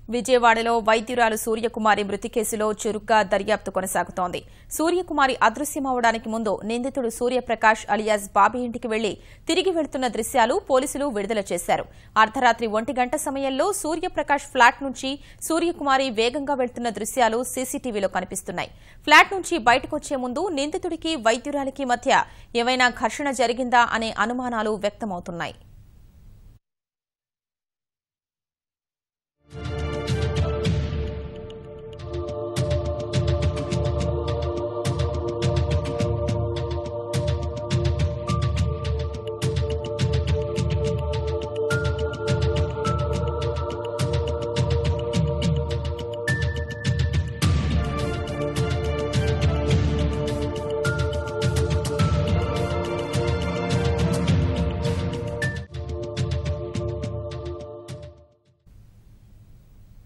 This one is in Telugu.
విజయవాడలో వైద్యురాలు సూర్యకుమారి మృతి కేసులో చురుగ్గా దర్యాప్తు కొనసాగుతోంది. సూర్యకుమారి అదృశ్యమవడానికి ముందు నిందితుడు సూర్యప్రకాష్ అలియాస్ బాబీ ఇంటికి వెళ్లి తిరిగి వెళ్తున్న దృశ్యాలు పోలీసులు విడుదల చేశారు. అర్ధరాత్రి 1 గంట సమయంలో సూర్యప్రకాష్ ఫ్లాట్ నుంచి సూర్యకుమారి వేగంగా వెళ్తున్న దృశ్యాలు సీసీటీవీలో కనిపిస్తున్నాయి. ఫ్లాట్ నుంచి బయటకొచ్చే ముందు నిందితుడికి వైద్యురాలికి మధ్య ఏవైనా ఘర్షణ జరిగిందా అనే అనుమానాలు వ్యక్తమవుతున్నాయి.